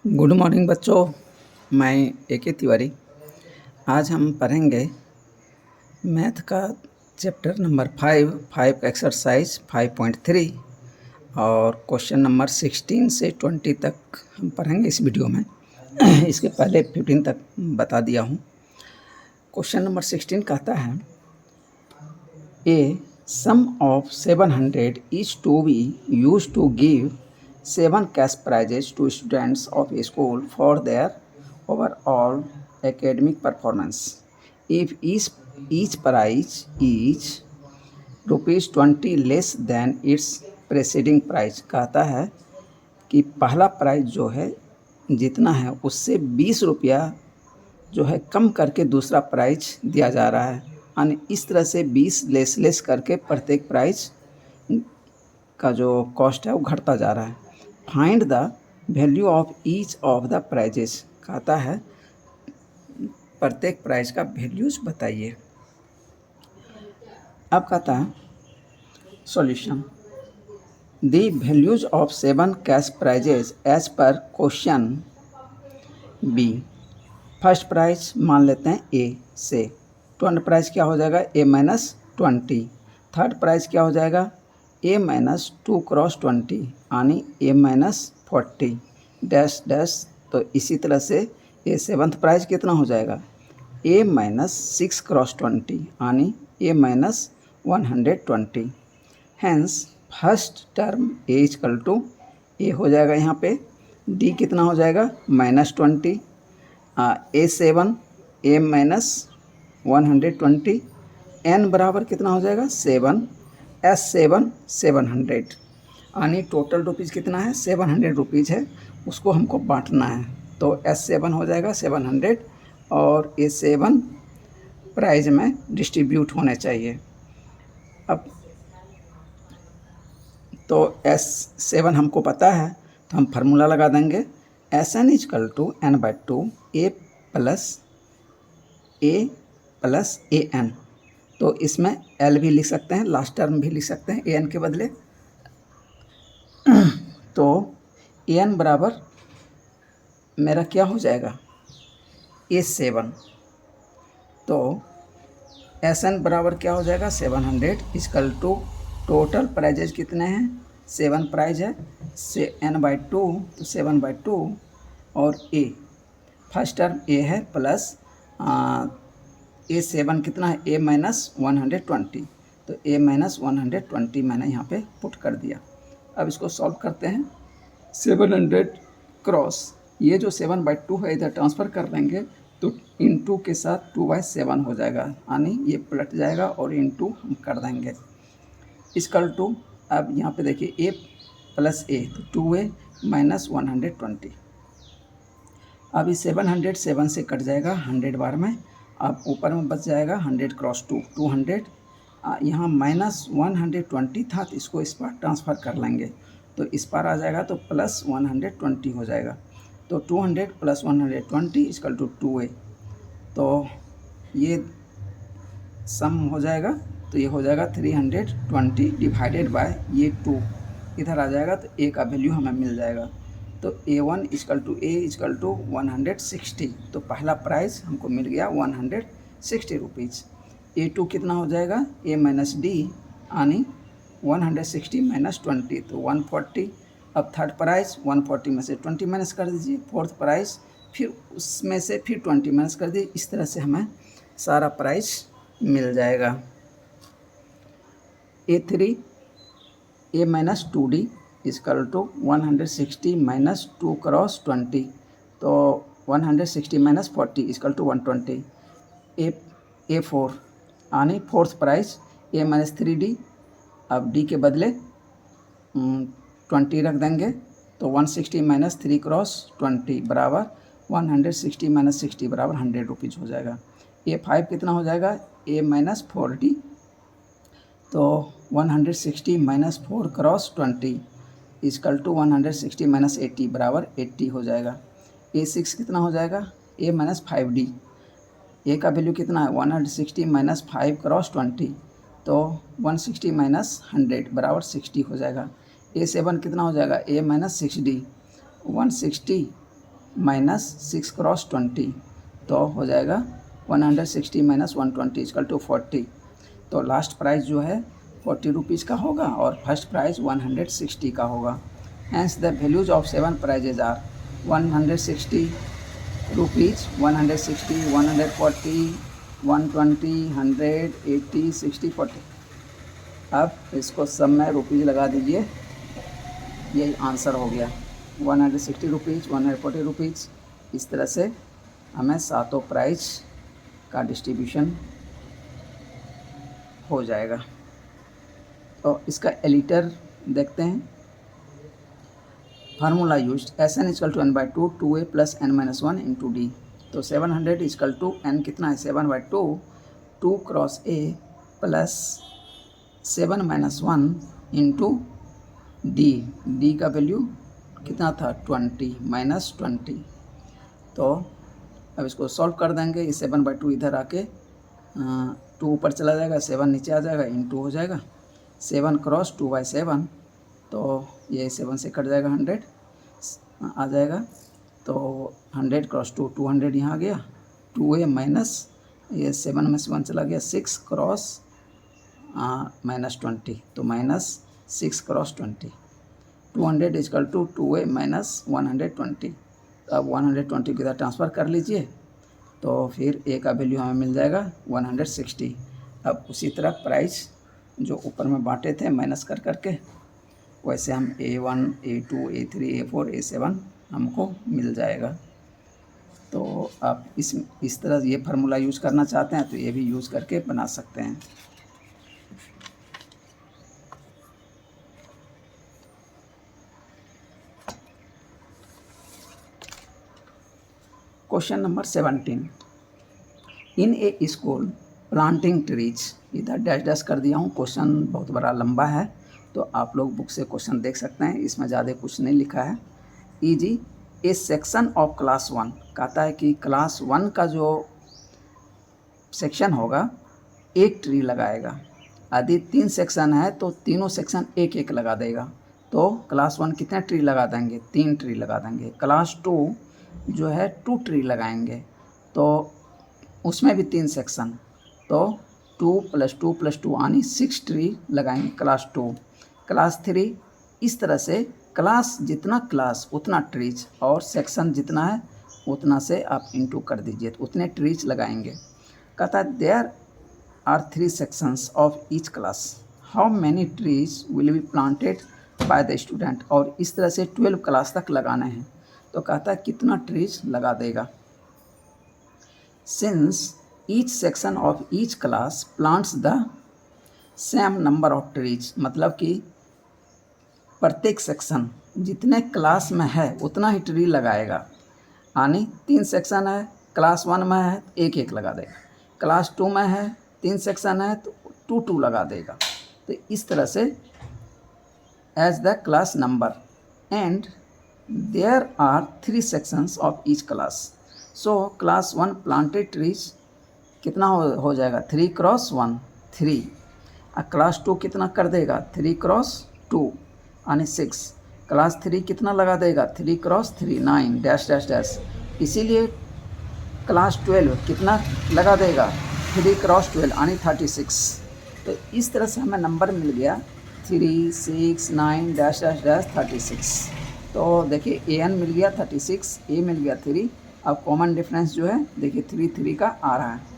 Good morning बच्चों। मैं A K. Tiwari. आज हम पढ़ेंगे मैथ का चैप्टर नंबर 5 का एक्सरसाइज 5.3 और क्वेश्चन नंबर 16 से 20 तक हम पढ़ेंगे इस वीडियो में। इसके पहले 15 तक बता दिया हूँ। क्वेश्चन नंबर 16 कहता है a sum of 700 is to be use to give 7 cash prizes to students of a school for their overall academic performance. If each prize is ₹20 less than its preceding prize, कहता है कि पहला prize जो है जितना है उससे 20 रुपया जो है कम करके दूसरा प्राइज दिया जा रहा है, यानी इस तरह से 20 लेस करके प्रत्येक प्राइज का जो कॉस्ट है वो घटता जा रहा है। Find the value of each of the prizes, कहता है प्रत्येक प्राइज का वैल्यूज बताइए। अब कहता है solution the values of 7 cash prizes as per question B. First prize मान लेते हैं ए से, 20 प्राइज क्या हो जाएगा A-20। थर्ड प्राइज क्या हो जाएगा A-2 क्रॉस 20 यानी A-40 डैश डैश। तो इसी तरह से ये 7th प्राइज कितना हो जाएगा A-6 क्रॉस 20 यानी A-120। Hence first term A हो जाएगा, यहाँ पे D कितना हो जाएगा -20, A7 A-120, N बराबर कितना हो जाएगा 7, S7 700 यानी टोटल रुपीज़ कितना है 700 रुपीज़ है, उसको हमको बांटना है। तो S7 हो जाएगा 700 और A7 प्राइज में डिस्ट्रीब्यूट होने चाहिए। अब तो S7 हमको पता है तो हम फार्मूला लगा देंगे SN = N/2 A plus AN। तो इसमें L भी लिख सकते हैं, लास्ट टर्म भी लिख सकते हैं AN के बदले। तो AN बराबर मेरा क्या हो जाएगा A7। तो SN बराबर क्या हो जाएगा 700 = टोटल प्राइजेज कितने हैं 7 प्राइज है से N/2 तो 7/2 और A फर्स्ट टर्म A है प्लस A7 कितना है A-120। तो A-120 मैंने यहाँ पे पुट कर दिया। अब इसको सॉल्व करते हैं। 700 क्रॉस ये जो 7/2 है इधर ट्रांसफ़र कर देंगे तो इंटू के साथ 2/7 हो जाएगा, यानी ये पलट जाएगा और इंटू हम कर देंगे = अब यहाँ पे देखिए A प्लस A तो 2A - 120। अब ये 700 7 से कट जाएगा 100 बार में। अब ऊपर में बच जाएगा 100 क्रॉस 2 200। यहाँ -120 था तो इसको इस पार ट्रांसफ़र कर लेंगे तो इस पार आ जाएगा तो प्लस 120 हो जाएगा। तो 200 + 120 = 2A। तो ये सम हो जाएगा तो ये हो जाएगा 320 डिवाइडेड बाय ये 2 इधर आ जाएगा तो A का वैल्यू हमें मिल जाएगा। तो A1 = A = 160। तो पहला प्राइस हमको मिल गया 160 रुपीज़। A2 कितना हो जाएगा A - D यानी 160 - 20 तो 140। अब थर्ड प्राइस 140 में से 20 माइनस कर दीजिए। फोर्थ प्राइस फिर उसमें से फिर 20 माइनस कर दीजिए। इस तरह से हमें सारा प्राइस मिल जाएगा। A3 A-2D = 160 - 2 क्रॉस 20 तो 160 - 40 = 120। A4 यानी फोर्थ प्राइस A-3D। अब D के बदले 20 रख देंगे तो 160 - 3 क्रॉस 20 बराबर 160 - 60 बराबर 100 रुपीज़ हो जाएगा। A5 कितना हो जाएगा A-4D तो 160 - 4 क्रॉस 20 = 160 - 80 बराबर 80 हो जाएगा। A6 कितना हो जाएगा A-5D। A का वैल्यू कितना है 160 - 5 क्रॉस 20 तो 160 - 100 बराबर 60 हो जाएगा। A7 कितना हो जाएगा A - 6D 160 माइनस 6 क्रॉस 20, तो हो जाएगा 160 माइनस 120 इक्वल टू 40। तो लास्ट प्राइस जो है 40 रुपीज़ का होगा और फर्स्ट प्राइस 160 का होगा। Hence the values of 7 prizes are 160 rupees, 160, 140, 120, 100, 80, 60, 40। अब इसको सब में रुपीज़ लगा दीजिए, यही आंसर हो गया 160 रुपीज़, 140 रुपीज़। इस तरह से हमें सातों प्राइस का डिस्ट्रीब्यूशन हो जाएगा। तो इसका एलिटर देखते हैं। Formula use S N equal to n/2 2a plus n-1 into D. तो 700 इजकल टू n कितना है 7/2 2 cross a plus 7-1 into D. D का वैल्यू कितना था 20 माइनस 20। तो अब इसको सॉल्व कर देंगे। ये 7/2 इधर आके 2 ऊपर चला जाएगा, 7 नीचे आ जाएगा, इंटू हो जाएगा 7 क्रॉस 2/7। तो ये 7 से कट जाएगा, 100 आ जाएगा। तो 100 क्रॉस 2 200 यहाँ आ गया, 2a माइनस ये 7 में से 1 चला गया, 6 क्रॉस माइनस 20, तो minus 6 cross 20। 200 equal to 2a minus 120। तो अब 120 की तरह ट्रांसफ़र कर लीजिए, तो फिर a का वैल्यू हमें मिल जाएगा 160। अब उसी तरह प्राइस जो ऊपर में बांटे थे माइनस कर करके, वैसे हम A1, A2, A3, A4, A7 हमको मिल जाएगा। तो आप इस तरह ये फार्मूला यूज़ करना चाहते हैं तो ये भी यूज़ करके बना सकते हैं। क्वेश्चन नंबर 17, इन ए स्कूल प्लांटिंग ट्रीज। इधर डैश डैश कर दिया हूँ, क्वेश्चन बहुत बड़ा लंबा है तो आप लोग बुक से क्वेश्चन देख सकते हैं, इसमें ज़्यादा कुछ नहीं लिखा है। Easy A section of class 1, कहता है कि क्लास 1 का जो सेक्शन होगा एक ट्री लगाएगा। यदि 3 सेक्शन है तो तीनों सेक्शन एक एक लगा देगा। तो क्लास 1 कितने ट्री लगा देंगे 3 ट्री लगा देंगे। क्लास 2 जो है 2 ट्री लगाएंगे, तो उसमें भी 3 सेक्शन, तो 2 + 2 + 2 यानी 6 ट्री लगाएंगे क्लास 2। क्लास 3 इस तरह से क्लास जितना क्लास उतना ट्रीज और सेक्शन जितना है उतना से आप इंटू कर दीजिए, तो उतने ट्रीज लगाएंगे। कहता है there are 3 sections of each class, how many trees will be planted by the student. और इस तरह से 12 क्लास तक लगाने हैं, तो कहता है कितना ट्रीज लगा देगा। Since each section of each class plants the same number of trees, मतलब कि प्रत्येक सेक्शन जितने क्लास में है उतना ही ट्री लगाएगा। यानी 3 सेक्शन है, क्लास 1 में है एक एक लगा देगा, क्लास 2 में है 3 सेक्शन है तो 2 लगा देगा। तो इस तरह से as the class number and there are 3 sections of each class, so class 1 planted trees कितना हो जाएगा 3 क्रॉस 1 3, और क्लास 2 कितना कर देगा 3 क्रॉस 2 यानी 6, क्लास 3 कितना लगा देगा 3 क्रॉस 3 9 डैश डैश डैश। इसीलिए क्लास 12 कितना लगा देगा 3 क्रॉस 12 यानी 36। तो इस तरह से हमें नंबर मिल गया 3 6 9 डैश डैश डैश 36। तो देखिए an मिल गया 36, a मिल गया 3। अब कॉमन डिफरेंस जो है देखिए 3 का आ रहा है।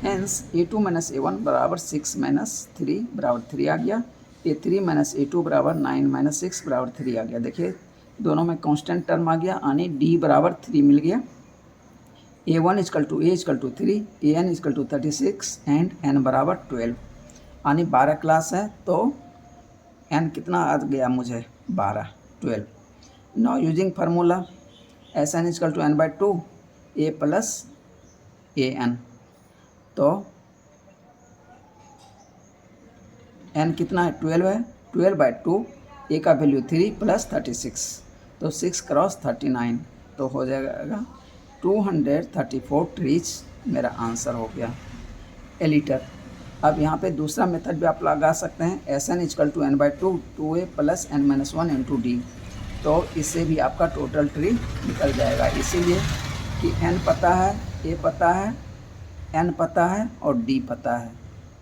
हेंस a2 - a1 बराबर 6 - 3 बराबर 3 आ गया। a3 - a2 बराबर 9 - 6 बराबर 3 आ गया। देखिए दोनों में कांस्टेंट टर्म आ गया, यानी d बराबर 3 मिल गया। a1 = 3, an = 36 एंड n बराबर 12, यानी 12 क्लास है तो n कितना आ गया मुझे 12 12। Now using formula SN = n/2 a + an, तो n कितना है 12 है, 12/2 a का वैल्यू 3 + 36, तो 6 क्रॉस 39, तो हो जाएगा 234 ट्रीज मेरा आंसर हो गया। एलिटर अब यहाँ पे दूसरा मेथड भी आप लगा सकते हैं। SN = n/2 2a + n - 1 × d। तो इससे भी आपका टोटल ट्री निकल जाएगा। इसीलिए कि n पता है, a पता है, n पता है और d पता है,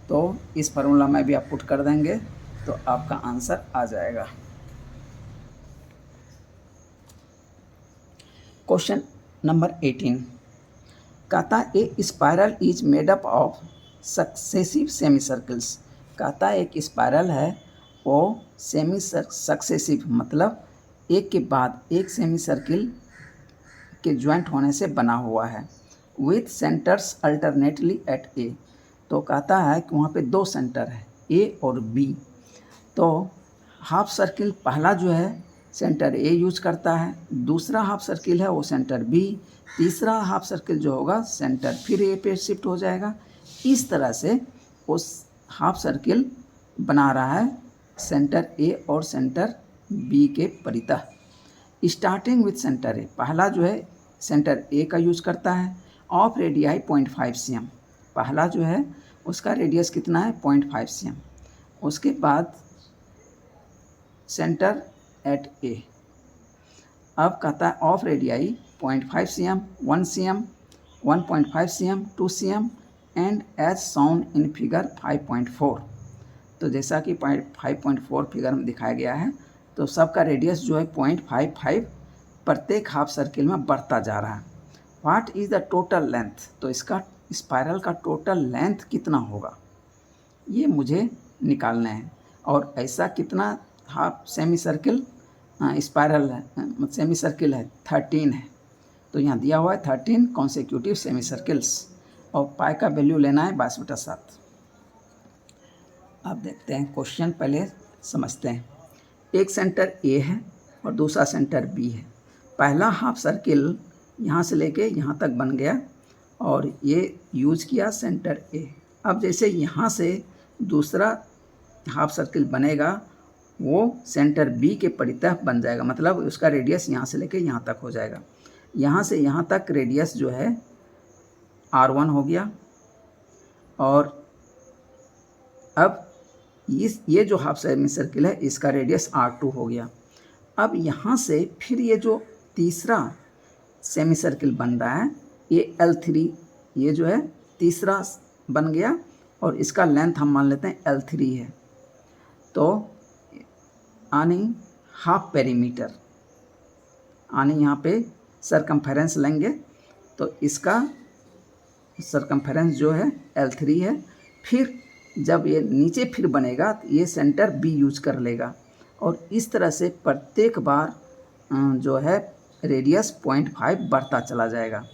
तो इस फार्मूला में भी आप पुट कर देंगे तो आपका आंसर आ जाएगा। क्वेश्चन नंबर 18 कहता है a spiral is made up of successive semi circles. कहता है एक स्पायरल है वो सेमी सक्सेसिव मतलब एक के बाद एक सेमी सर्किल के ज्वाइंट होने से बना हुआ है, विथ सेंटर्स अल्टरनेटली एट ए। तो कहता है कि वहाँ पे दो सेंटर है ए और बी। तो हाफ सर्किल पहला जो है सेंटर ए यूज करता है, दूसरा हाफ सर्किल है वो सेंटर बी, तीसरा हाफ सर्किल जो होगा सेंटर फिर ए पे शिफ्ट हो जाएगा। इस तरह से उस हाफ सर्किल बना रहा है सेंटर ए और सेंटर बी के परितः। स्टार्टिंग विथ सेंटर ए, पहला जो है सेंटर ए का यूज करता है, ऑफ रेडियाई 0.5 cm। पहला जो है उसका रेडियस कितना है 0.5 cm। उसके बाद सेंटर एट ए। अब कहता है of radii 0.5 cm, 1 cm, 1.5 cm, 2 cm and as shown in figure 5.4। तो जैसा कि 5.4 फिगर में दिखाया गया है, तो सबका रेडियस जो है 0.55 प्रत्येक हाफ सर्किल में बढ़ता जा रहा है। What is the total length, तो इसका स्पायरल का टोटल लेंथ कितना होगा ये मुझे निकालना है। और ऐसा कितना हाफ सेमी सर्किल स्पायरल है, सेमी सर्किल है 13 है। तो यहाँ दिया हुआ है 13 कॉन्सेक्यूटिव सेमी सर्किल्स और पाई का वैल्यू लेना है 22/7। अब देखते हैं क्वेश्चन, पहले समझते हैं। एक सेंटर ए है और दूसरा सेंटर बी है। पहला हाफ सर्किल यहाँ से लेके यहाँ तक बन गया और ये यूज किया सेंटर ए। अब जैसे यहाँ से दूसरा हाफ सर्किल बनेगा वो सेंटर बी के परितः बन जाएगा, मतलब उसका रेडियस यहाँ से लेके यहाँ तक हो जाएगा। यहाँ से यहाँ तक रेडियस जो है R1 हो गया और अब ये जो हाफ सेमी सर्किल है इसका रेडियस R2 हो गया। अब यहाँ से फिर ये जो तीसरा सेमी सर्किल बन रहा है ये L3, ये जो है तीसरा बन गया और इसका लेंथ हम मान लेते हैं L3 है। तो आनी हाफ पेरीमीटर, आनी यहाँ पे सरकमफेरेंस लेंगे तो इसका सरकमफेरेंस जो है L3 है। फिर जब ये नीचे फिर बनेगा तो ये सेंटर बी यूज कर लेगा और इस तरह से प्रत्येक बार जो है रेडियस 0.5 बढ़ता चला जाएगा।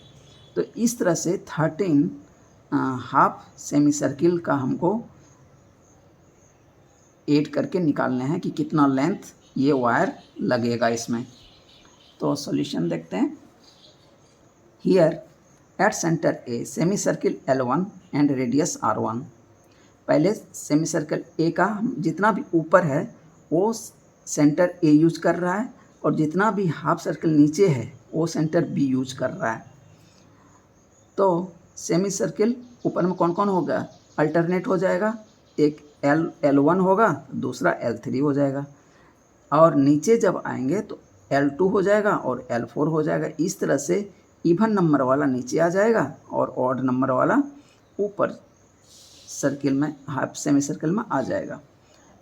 तो इस तरह से 13 हाफ सेमी सर्किल का हमको ऐड करके निकालने हैं कि कितना लेंथ ये वायर लगेगा इसमें। तो सॉल्यूशन देखते हैं। Here at centre a semi circle L1 and radius R1। पहले सेमी सर्किल ए का जितना भी ऊपर है वो सेंटर ए यूज कर रहा है और जितना भी हाफ सर्किल नीचे है वो सेंटर बी यूज कर रहा है। तो सेमी सर्किल ऊपर में कौन कौन होगा, अल्टरनेट हो जाएगा, एक L1 होगा दूसरा L3 हो जाएगा और नीचे जब आएंगे तो L2 हो जाएगा और L4 हो जाएगा। इस तरह से इवन नंबर वाला नीचे आ जाएगा और ऑड नंबर वाला ऊपर सर्किल में हाफ सेमी सर्किल में आ जाएगा।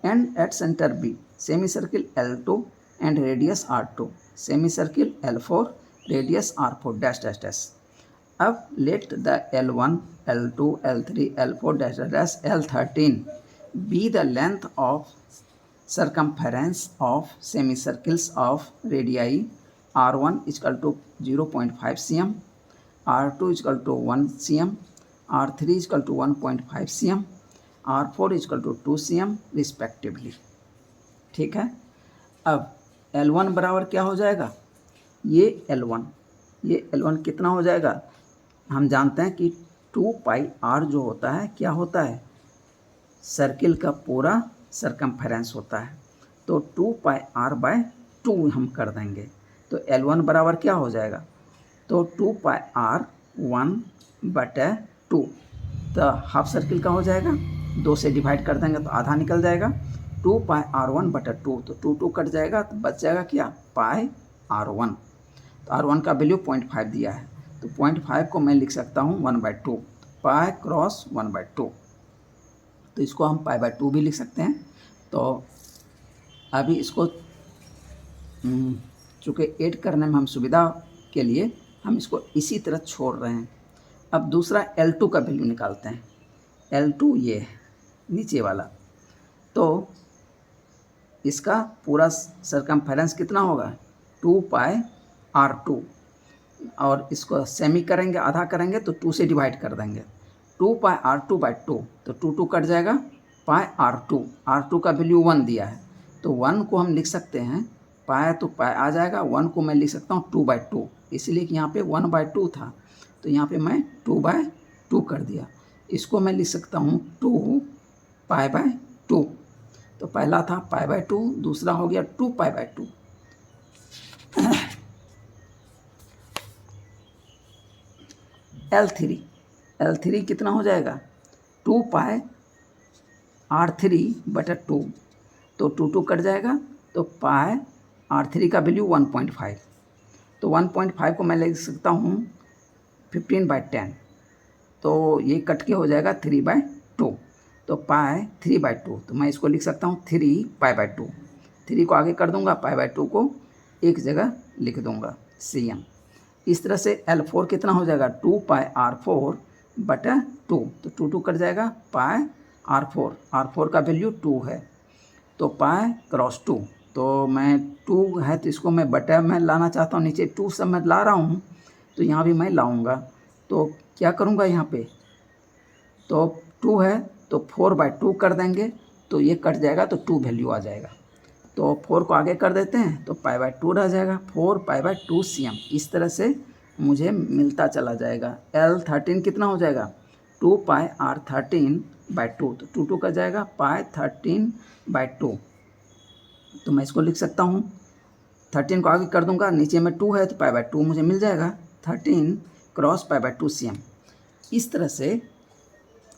And at centre B semi circle L2 and radius R2, semi circle L4 radius R4 dash dash dash. अब let the L1, L2, L3, L4 dash dash L13 be the length of circumference of semicircles of radii R1 is equal to 0.5 cm, R2 is equal to 1 cm, R3 is equal to 1.5 cm, R4 is equal to 2 cm respectively। ठीक है। अब L1 बराबर क्या हो जाएगा, ये L1 कितना हो जाएगा, हम जानते हैं कि 2πr जो होता है क्या होता है, सर्किल का पूरा सरकमफेरेंस होता है। तो 2πr/2 हम कर देंगे तो L1 बराबर क्या हो जाएगा, तो 2πr/1/2। तो हाफ सर्किल का हो जाएगा, 2 से डिवाइड कर देंगे तो आधा निकल जाएगा, 2πr/1/2। तो 2 कट जाएगा तो बच जाएगा क्या पाई R1। तो R1 का वैल्यू 0.5 दिया है, तो 0.5 को मैं लिख सकता हूँ 1/2, पाई क्रॉस 1/2। तो इसको हम पाई/2 भी लिख सकते हैं। तो अभी इसको चूँकि ऐड करने में हम सुविधा के लिए हम इसको इसी तरह छोड़ रहे हैं। अब दूसरा L2 का वैल्यू निकालते हैं। L2 ये है नीचे वाला, तो इसका पूरा सरकमफेरेंस कितना होगा 2 पाई R2, और इसको सेमी करेंगे, आधा करेंगे तो 2 से डिवाइड कर देंगे, 2 पाई R2/2, तो 2 कट जाएगा, पाई R2 का वैल्यू 1 दिया है, तो 1 को हम लिख सकते हैं, पाई तो पाई आ जाएगा, 1 को मैं लिख सकता हूँ 2/2, इसलिए कि यहाँ पे 1/2 था, तो यहाँ पे मैं 2/2 कर दिया। इसको मैं लिख सकता हूँ 2 पाई/2, तो पहला था पाई/2, दूसरा हो गया 2 पाई/2। L3 कितना हो जाएगा 2 पाई R3/2, तो 2 कट जाएगा, तो पाई R3 का वैल्यू 1.5, तो 1.5 को मैं लिख सकता हूँ 15/10, तो ये कट के हो जाएगा 3/2, तो पाई 3/2, तो मैं इसको लिख सकता हूँ 3 पाई/2। 3 को आगे कर दूंगा, पाई/2 को एक जगह लिख दूंगा CM। इस तरह से L4 कितना हो जाएगा 2 पाई R4/2, तो 2 कट जाएगा, पाई R4 का वैल्यू 2 है, तो पाई क्रॉस 2, तो मैं 2 है तो इसको मैं बटा में लाना चाहता हूँ, नीचे 2 सब मैं ला रहा हूँ, तो यहाँ भी मैं लाऊंगा, तो क्या करूँगा यहाँ पे, तो 2 है तो 4/2 कर देंगे, तो ये कट जाएगा, तो 2 वैल्यू आ जाएगा, तो 4 को आगे कर देते हैं, तो पाई/2 रह जाएगा, 4 पाई/2 CM। इस तरह से मुझे मिलता चला जाएगा। L13 कितना हो जाएगा 2 पाई R13/2, तो 2 का जाएगा, पाई 13/2, तो मैं इसको लिख सकता हूँ, 13 को आगे कर दूंगा, नीचे में 2 है तो पाई/2 मुझे मिल जाएगा, 13 क्रॉस पाई/2 CM। इस तरह से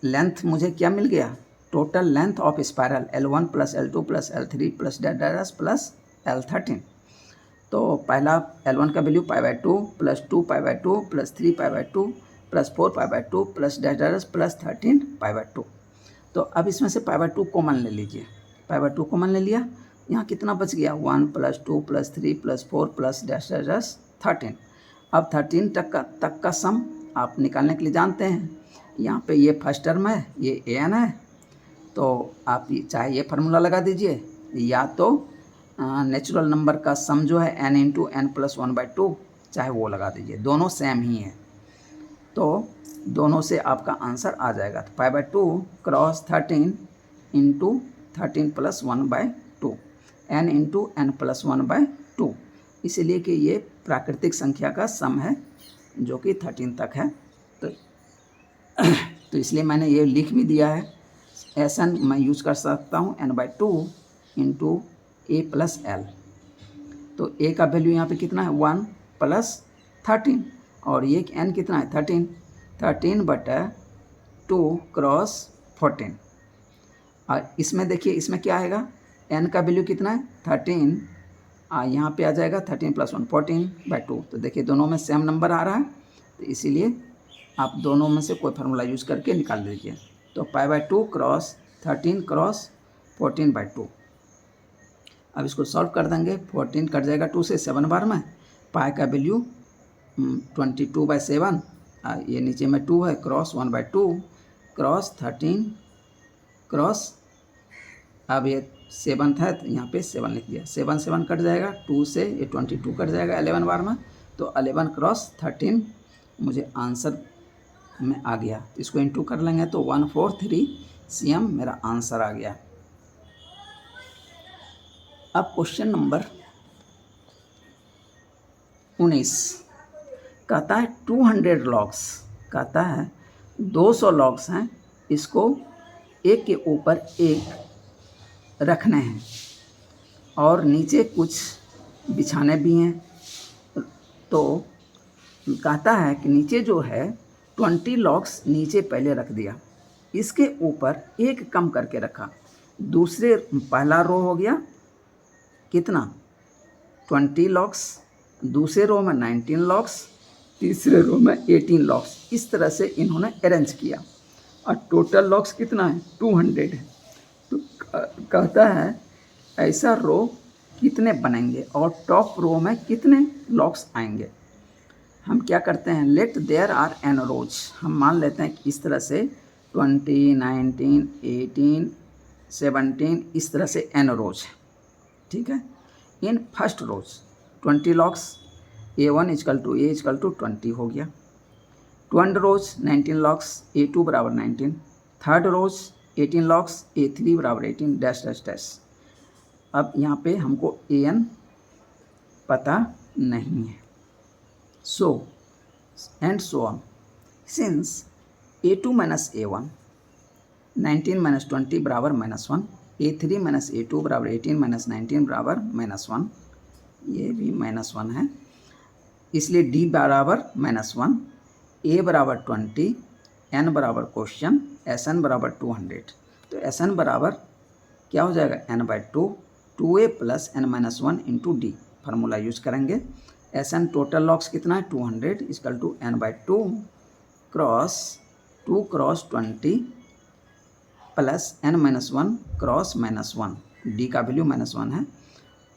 लेंथ मुझे क्या मिल गया, total length of spiral L1 plus L2 plus L3 plus dash plus L13। तो पहला L1 का वैल्यू पाई/2 प्लस 2 पाई/2 प्लस 3 पाई/2 प्लस 4 पाई/2 प्लस डैश प्लस 13 पाई/2। तो अब इसमें से पाई/2 कॉमन ले लीजिए, पाई/2 कॉमन ले लिया, यहाँ कितना बच गया 1 plus 2 plus 3 plus 4 plus dash 13। अब 13 तक का सम आप निकालने के लिए जानते हैं, यहाँ पे ये फर्स्ट टर्म है, ये an है, तो आप चाहे ये फार्मूला लगा दीजिए, या तो नेचुरल नंबर का सम जो है n इंटू n प्लस 1/2, चाहे वो लगा दीजिए, दोनों सेम ही है, तो दोनों से आपका आंसर आ जाएगा। तो पाई/2 cross 13 into 13 plus 1/2, n into n plus 1/2, इसलिए कि ये प्राकृतिक संख्या का सम है जो कि 13 तक है, तो इसलिए मैंने ये लिख भी दिया है। Sn मैं यूज़ कर सकता हूँ n/2 into a plus l, तो a का वैल्यू यहाँ पे कितना है 1 प्लस 13, और ये n कितना है 13/2 क्रॉस 14, और इसमें देखिए इसमें क्या आएगा, n का वैल्यू कितना है 13, यहाँ पे आ जाएगा 13 प्लस 1 14/2, तो देखिए दोनों में सेम नंबर आ रहा है, तो इसीलिए आप दोनों में से कोई फार्मूला यूज़ करके निकाल लीजिए। तो पाई/2 क्रॉस 13 क्रॉस 14/2। अब इसको सॉल्व कर देंगे, 14 कट जाएगा 2 से 7 बार में, पाई का वैल्यू 22/7, ये नीचे में 2 है, क्रॉस 1/2 क्रॉस 13 क्रॉस, अब ये 7 है तो यहाँ पे 7 लिख दिया, 7 कट जाएगा, 2 से ये 22 कट जाएगा 11 बार में, तो 11 क्रॉस 13 मुझे आंसर में आ गया। इसको इंटू कर लेंगे तो 143 CM मेरा आंसर आ गया। अब क्वेश्चन नंबर 19 कहता है 200 लॉग्स, कहता है 200 लॉग्स हैं, इसको एक के ऊपर एक रखने हैं और नीचे कुछ बिछाने भी हैं, तो कहता है कि नीचे जो है 20 लॉग्स नीचे पहले रख दिया, इसके ऊपर एक कम करके रखा, दूसरे पहला रो हो गया कितना 20 लॉग्स, दूसरे रो में 19 लॉग्स, तीसरे रो में 18 लॉग्स। इस तरह से इन्होंने अरेंज किया और टोटल लॉग्स कितना है 200 है। तो कहता है ऐसा रो कितने बनेंगे और टॉप रो में कितने लॉग्स आएंगे। हम क्या करते हैं, लेट देयर आर एन रोज। हम मान लेते हैं कि इस तरह से 20, 19, 18, 17 इस तरह से एन रोज है, ठीक है। In first rows 20 logs, A1 equal to A equal to 20 हो गया। 2 रोज 19 लॉग्स, A2 बराबर 19। थर्ड रोज 18 लॉग्स, A3 बराबर 18 डैश डैश डैश। अब यहाँ पे हमको AN पता नहीं है, so and so on. Since A2 minus A1 19 minus 20 बराबर -1, A3 minus A2 बराबर 18 minus 19 बराबर -1, ये भी -1 है, इसलिए D बराबर -1, A बराबर 20, N बराबर क्वेश्चन, SN बराबर 200। तो SN बराबर क्या हो जाएगा N/2, 2A plus N-1 into D formula use करेंगे। SN टोटल लॉग्स कितना है 200 equal to N/2 cross 2 cross 20 plus N-1 cross -1, D का वैल्यू -1 है।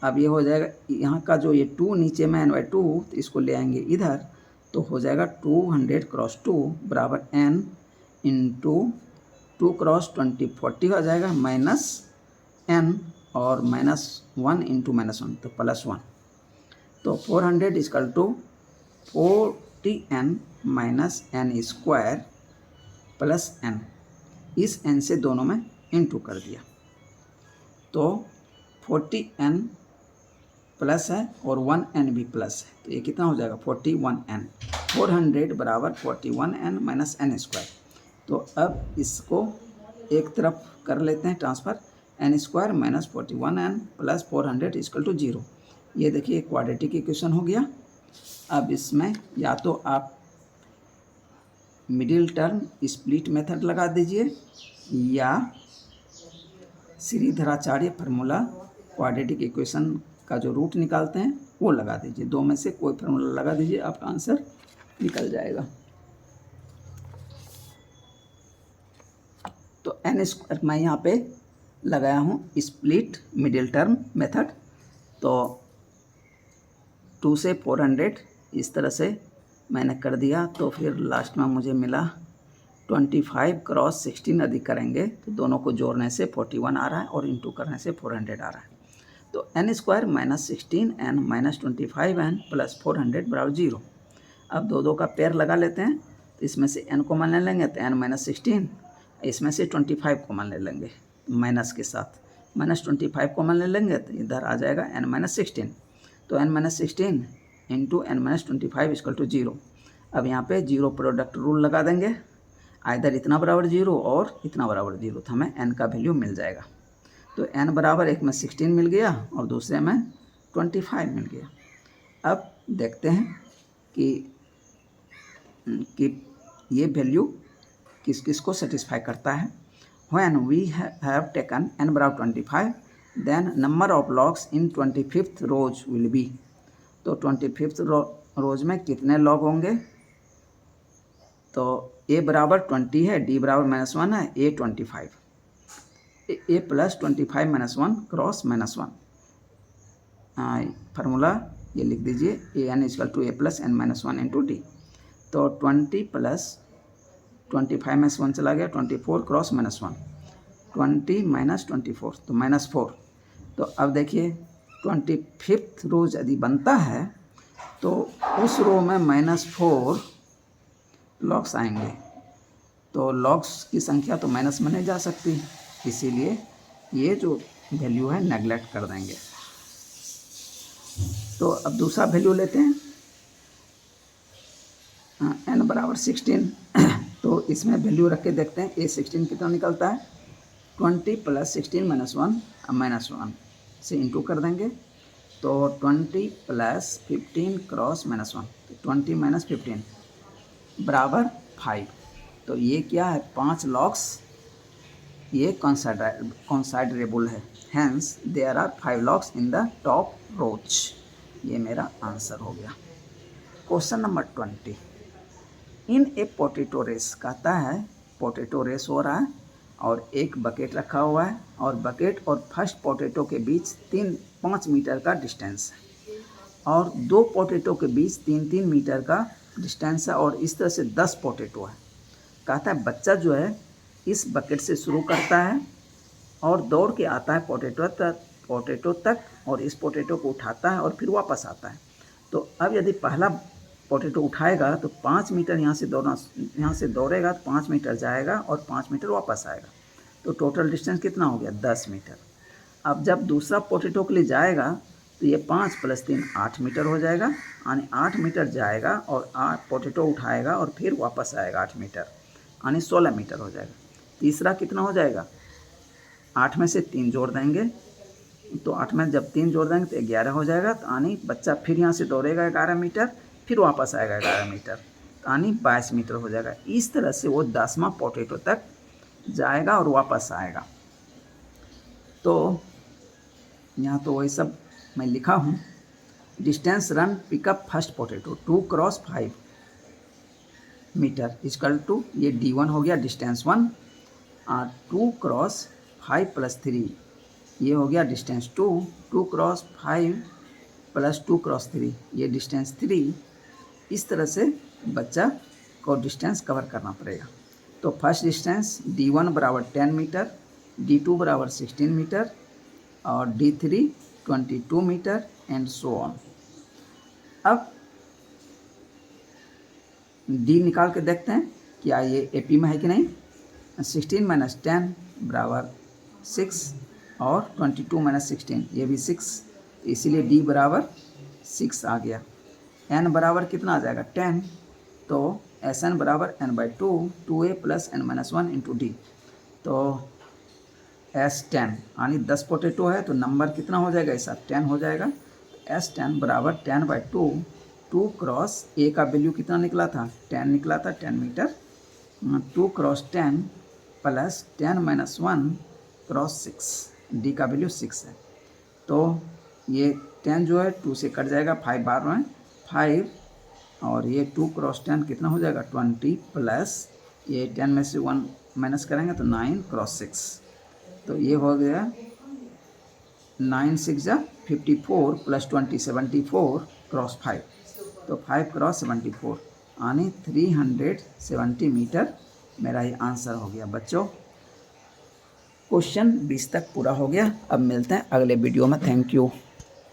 अब ये हो जाएगा, यहाँ का जो ये 2 नीचे में N/2 तो इसको ले आएंगे इधर, तो हो जाएगा 200 क्रॉस 2 बराबर N इंटू 2 क्रॉस 20 40 हो जाएगा माइनस N और -1 इंटू -1 तो +1। तो 400 equal to 40n minus n square plus n। इस n से दोनों में इंटू कर दिया तो 40n प्लस है और 1n भी प्लस है, तो ये कितना हो जाएगा 41n। 400 बराबर 41n माइनस n स्क्वायर। तो अब इसको एक तरफ कर लेते हैं transfer, n square minus 41n plus 400 equal to 0। ये देखिए क्वाड्रेटिक इक्वेशन हो गया। अब इसमें या तो आप मिडिल टर्म स्प्लिट मेथड लगा दीजिए या श्रीधराचार्य फार्मूला क्वाड्रेटिक इक्वेशन का जो रूट निकालते हैं वो लगा दीजिए। दो में से कोई फार्मूला लगा दीजिए, आपका आंसर निकल जाएगा। तो n स्क्वायर मैं यहाँ पे लगाया हूँ स्प्लिट मिडिल टर्म मेथड। तो 2 से 400 इस तरह से मैंने कर दिया, तो फिर लास्ट में मुझे मिला 25 क्रॉस 16 अधिक करेंगे तो दोनों को जोड़ने से 41 आ रहा है और इंटू करने से 400 आ रहा है। तो n square minus 16n minus 25n plus 400 बराबर 0। अब दो का पेयर लगा लेते हैं, तो इसमें से n कॉमन ले लेंगे तो n माइनस 16, इसमें से 25 कॉमन ले लेंगे माइनस के साथ, माइनस 25 कॉमन ले लेंगे तो इधर आ जाएगा n माइनस 16। तो n minus 16 into n minus 25 equal to 0। अब यहाँ पे जीरो प्रोडक्ट रूल लगा देंगे, इधर इतना बराबर 0 और इतना बराबर 0, तो हमें n का वैल्यू मिल जाएगा। तो n बराबर एक में 16 मिल गया और दूसरे में 25 मिल गया। अब देखते हैं कि ये वैल्यू किस किस को सेटिस्फाई करता है। When we have taken n बराबर 25, then number of logs in 25th rows will be। तो 25th रोज में कितने लॉग होंगे, तो a बराबर 20 है, d बराबर -1 है, a 25, a प्लस 25 -1 क्रॉस -1 फार्मूला ये लिख दीजिए, a n equal to a plus n minus 1 into D. तो 20 प्लस 25 में से 1 चला गया, 24 क्रॉस -1, 20 माइनस 24 तो -4। तो अब देखिए 25th रोज यदि बनता है तो उस रो में -4 लॉग्स आएंगे। तो लॉग्स की संख्या तो माइनस में नहीं जा सकती, इसीलिए ये जो वैल्यू है नेगलेक्ट कर देंगे। तो अब दूसरा वैल्यू लेते हैं, n बराबर 16। तो इसमें वैल्यू रख के देखते हैं a 16 कितना निकलता है। 20 प्लस 16 -1 से इंटू कर देंगे, तो 20 प्लस 15 क्रॉस -1, तो 20 माइनस 15 बराबर 5। तो ये क्या है, 5 लॉग्स, ये कंसाइडरेबल है, hence there are 5 logs in the top rows. ये मेरा आंसर हो गया। Question number 20, in a potato race, कहता है पोटैटो रेस हो रहा है और एक बकेट रखा हुआ है और बकेट और फर्स्ट पोटैटो के बीच 5 मीटर का डिस्टेंस है और 2 पोटैटो के बीच 3-3 मीटर का डिस्टेंस है और इस तरह से 10 पोटैटो है। कहता है बच्चा जो है इस बकेट से शुरू करता है और दौड़ के आता है पोटैटो तक और इस पोटैटो को उठाता है और फिर वापस आता है। तो अब यदि पहला पोटैटो उठाएगा तो 5 मीटर यहाँ से दौड़ेगा तो 5 मीटर जाएगा और 5 मीटर वापस आएगा, तो टोटल डिस्टेंस कितना हो गया 10 मीटर। अब जब दूसरा पोटैटो के लिए जाएगा तो ये 5 + 3 8 मीटर हो जाएगा, यानी 8 मीटर जाएगा और 8 पोटैटो उठाएगा और फिर वापस आएगा 8 मीटर, यानी 16 मीटर हो जाएगा। तीसरा कितना हो जाएगा, 8 में से 3 जोड़ देंगे तो 8 में जब 3 जोड़ देंगे तो 11 हो जाएगा, तो यानी बच्चा फिर यहाँ से दौड़ेगा 11 मीटर फिर वापस आएगा 11 मीटर, यानी 22 मीटर हो जाएगा। इस तरह से वो 10वां पोटैटो तक जाएगा और वापस आएगा। तो यहाँ तो वही सब मैं लिखा हूँ। Distance run pick up first potato 2 × 5 metre equal to, ये D1 हो गया डिस्टेंस 1 और 2 × 5 + 3 ये हो गया डिस्टेंस 2, 2 × 5 + 2 × 3 ये डिस्टेंस 3। इस तरह से बच्चा को डिस्टेंस कवर करना पड़ेगा। तो फर्स्ट डिस्टेंस D1 बराबर 10 मीटर, D2 बराबर 16 मीटर और D3 22 metre and so on. अब D निकाल के देखते हैं क्या ये AP में है कि नहीं। 16 - 10 बराबर 6 और 22 - 16 ये भी 6, इसीलिए D बराबर 6 आ गया। N बराबर कितना आ जाएगा 10, तो Sn बराबर n/2 2a + n-1 × D, तो S10 यानी 10 पोटैटो है तो नंबर कितना हो जाएगा ऐसा 10 हो जाएगा। S10 बराबर 10/2 2 × A का वैल्यू कितना निकला था 10 निकला था 10 मीटर, 2 × 10 + 10-1 × 6 D का वैल्यू 6 है। तो ये 10 जो है 2 से कट जाएगा, 5 बार में 5 और ये 2 × 10 कितना हो जाएगा 20 प्लस ये 10 में से 1 माइनस करेंगे तो 9 × 6, तो ये हो गया 9 × 6 = 54 + 20 74 × 5, तो 5 × 74 यानी 370 मीटर मेरा ये आंसर हो गया। बच्चों क्वेश्चन 20 तक पूरा हो गया। अब मिलते हैं अगले वीडियो में। Thank you.